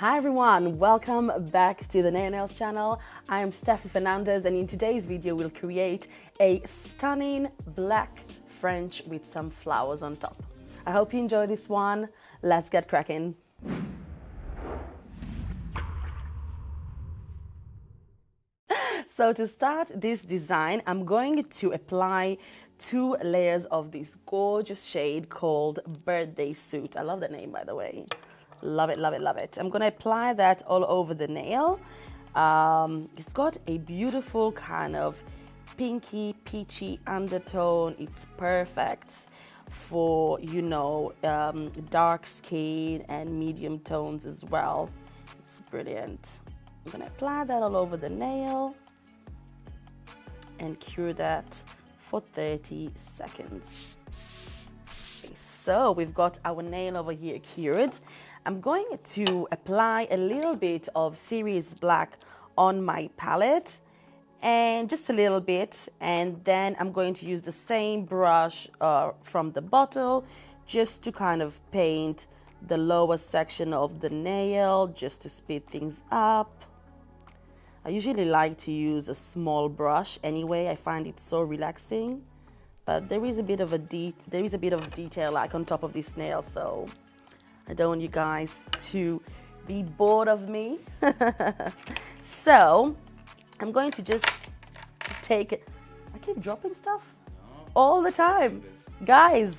Hi everyone, welcome back to the Nails channel. I am Steffi Fernandez and in today's video we'll create a stunning black French with some flowers on top. I hope you enjoy this one. Let's get cracking. So to start this design, I'm going to apply 2 layers of this gorgeous shade called Birthday Suit. I love the name, by the way. Love it, love it, love it. I'm going to apply that all over the nail. It's got a beautiful kind of pinky, peachy undertone. It's perfect for, dark skin and medium tones as well. It's brilliant. I'm going to apply that all over the nail and cure that for 30 seconds. Okay, so we've got our nail over here cured. I'm going to apply a little bit of Cerise Black on my palette, and just a little bit, and then I'm going to use the same brush from the bottle just to kind of paint the lower section of the nail, just to speed things up. I usually like to use a small brush anyway. I find it so relaxing, but there is a bit of detail like on top of this nail, so I don't want you guys to be bored of me. So I'm going to just take it. I keep dropping stuff all the time, guys.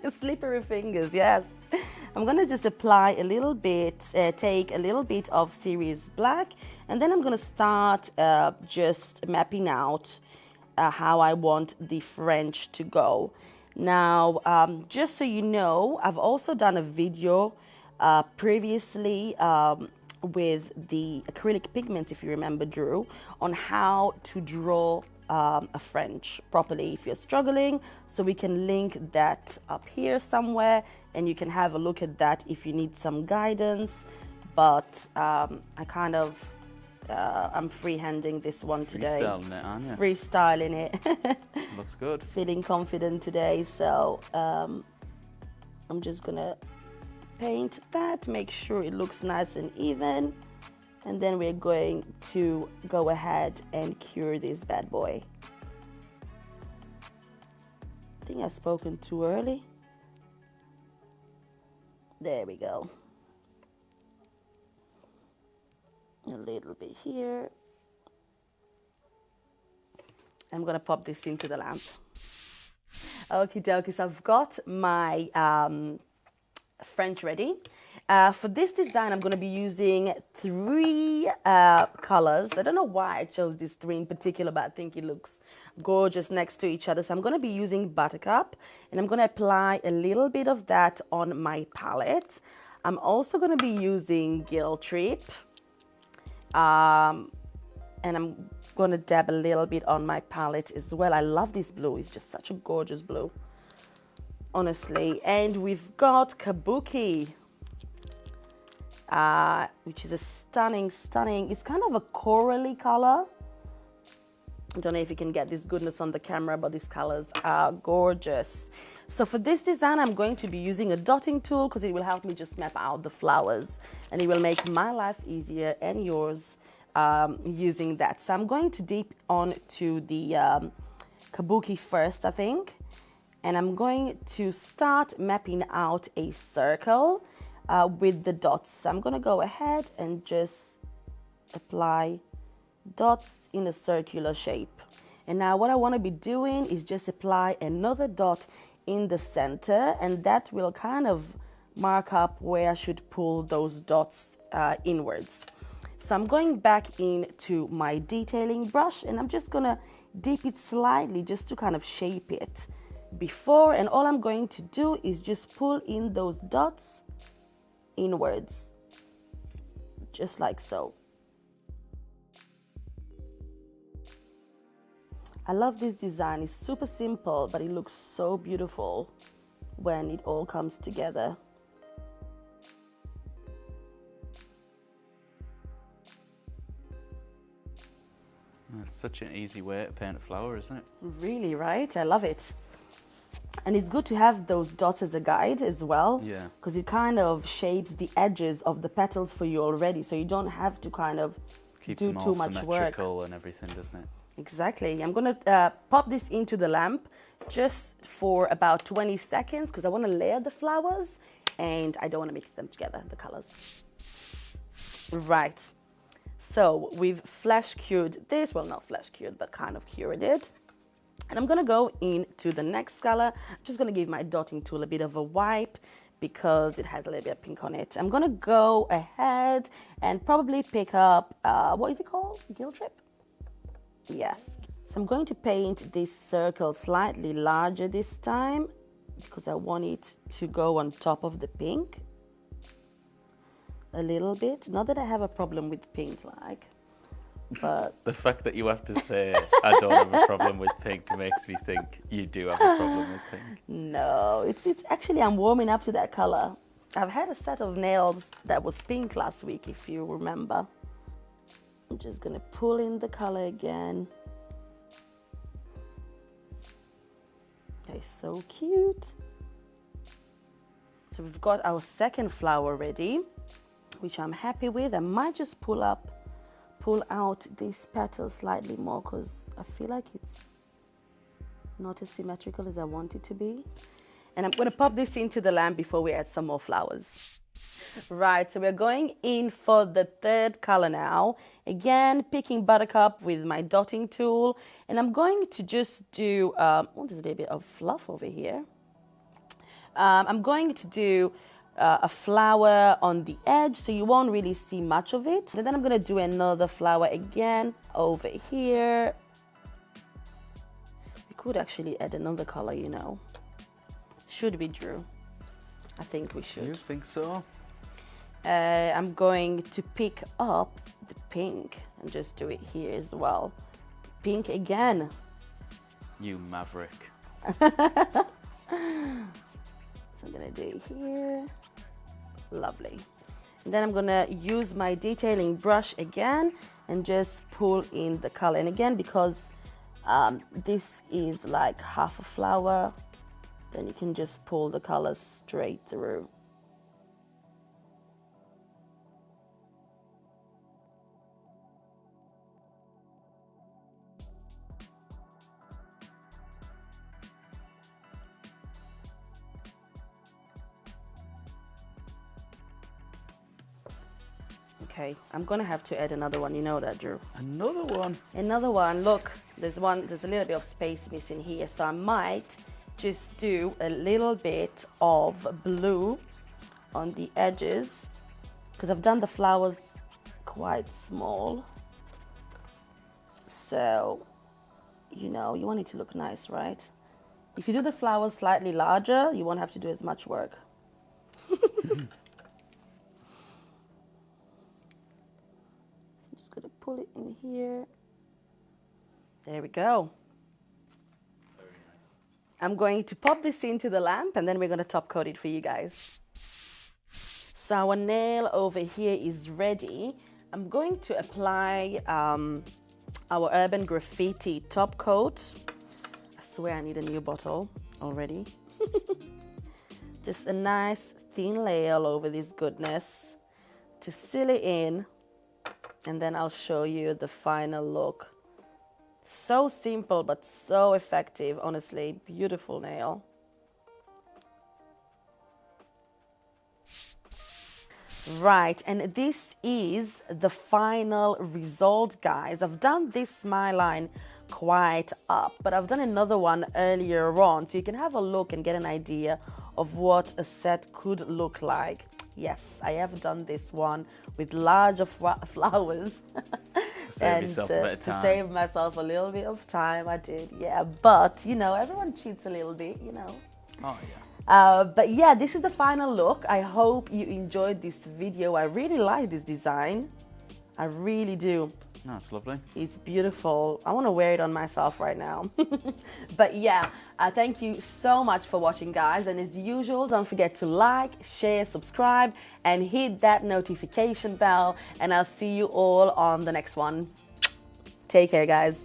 Slippery fingers, yes. I'm gonna just apply a little bit, take a little bit of Cerise Black, and then I'm gonna start just mapping out how I want the French to go. Now, just so you know, I've also done a video previously with the acrylic pigments, if you remember, Drew, on how to draw a French properly if you're struggling. So we can link that up here somewhere and you can have a look at that if you need some guidance. But I'm freehanding this one today. Freestyling it, aren't you? Freestyling it. Looks good. Feeling confident today, so I'm just gonna paint that, make sure it looks nice and even, and then we're going to go ahead and cure this bad boy. I think I've spoken too early. There we go. A little bit here. I'm gonna pop this into the lamp. Okie dokie, so I've got my French ready. For this design, I'm gonna be using 3 colors. I don't know why I chose these 3 in particular, but I think it looks gorgeous next to each other. So I'm gonna be using Buttercup, and I'm gonna apply a little bit of that on my palette. I'm also gonna be using Trip. And I'm gonna dab a little bit on my palette as well. I love this blue, it's just such a gorgeous blue, honestly. And we've got Kabuki, which is a stunning, it's kind of a corally color. I don't know if you can get this goodness on the camera, but these colors are gorgeous. So for this design, I'm going to be using a dotting tool because it will help me just map out the flowers and it will make my life easier and yours using that. So I'm going to dip onto the Kabuki first, I think, and I'm going to start mapping out a circle with the dots. So I'm going to go ahead and just apply dots in a circular shape. And now what I want to be doing is just apply another dot in the center, and that will kind of mark up where I should pull those dots inwards. So I'm going back into my detailing brush and I'm just gonna dip it slightly just to kind of shape it before, and all I'm going to do is just pull in those dots inwards, just like so. I love this design. It's super simple, but it looks so beautiful when it all comes together. It's such an easy way to paint a flower, isn't it? Really, right? I love it. And it's good to have those dots as a guide as well. Yeah. Because it kind of shapes the edges of the petals for you already. So you don't have to kind of Keeps do them too all much work. symmetrical and everything, doesn't it? Exactly. I'm going to pop this into the lamp just for about 20 seconds because I want to layer the flowers and I don't want to mix them together, the colors. Right. So we've flash cured this. Well, not flash cured, but kind of cured it. And I'm going to go into the next color. I'm just going to give my dotting tool a bit of a wipe because it has a little bit of pink on it. I'm going to go ahead and probably pick up, what is it called? Guild Trip? Yes. So I'm going to paint this circle slightly larger this time because I want it to go on top of the pink a little bit. Not that I have a problem with pink, like, but The fact that you have to say, I don't have a problem with pink, makes me think you do have a problem with pink. no, it's actually, I'm warming up to that color. I've had a set of nails that was pink last week, if you remember. I'm just gonna pull in the color again. Okay, so cute. So we've got our second flower ready, which I'm happy with. I might just pull out this petal slightly more because I feel like it's not as symmetrical as I want it to be. And I'm going to pop this into the lamp before we add some more flowers. Right, so we're going in for the third color now. Again, picking Buttercup with my dotting tool. And I'm going to just do, oh, there's a little bit of fluff over here. I'm going to do a flower on the edge, so you won't really see much of it. And then I'm going to do another flower again over here. We could actually add another color, you know. Should we, Drew? I think we should. You think so? I'm going to pick up the pink and just do it here as well. Pink again. You maverick. So I'm gonna do it here. Lovely. And then I'm gonna use my detailing brush again and just pull in the color. And again, because this is like half a flower, then you can just pull the color straight through. Okay, I'm gonna have to add another one, you know that, Drew. Another one? Another one, look, there's a little bit of space missing here, so I might just do a little bit of blue on the edges because I've done the flowers quite small. So, you know, you want it to look nice, right? If you do the flowers slightly larger, you won't have to do as much work. Gonna pull it in here. There we go. Very nice. I'm going to pop this into the lamp and then we're going to top coat it for you guys. So our nail over here is ready. I'm going to apply our Urban Graffiti Top Coat. I swear I need a new bottle already. Just a nice thin layer all over this goodness to seal it in. And then I'll show you the final look. So simple, but so effective. Honestly, beautiful nail. Right, and this is the final result, guys. I've done this smile line quite up, but I've done another one earlier on, so you can have a look and get an idea of what a set could look like. Yes, I have done this one with larger flowers To save myself a little bit of time. I did, yeah. But, you know, everyone cheats a little bit, you know. Oh, yeah. But yeah, this is the final look. I hope you enjoyed this video. I really like this design. I really do. No, it's lovely. It's beautiful. I want to wear it on myself right now. But yeah, thank you so much for watching, guys. And as usual, don't forget to like, share, subscribe, and hit that notification bell. And I'll see you all on the next one. Take care, guys.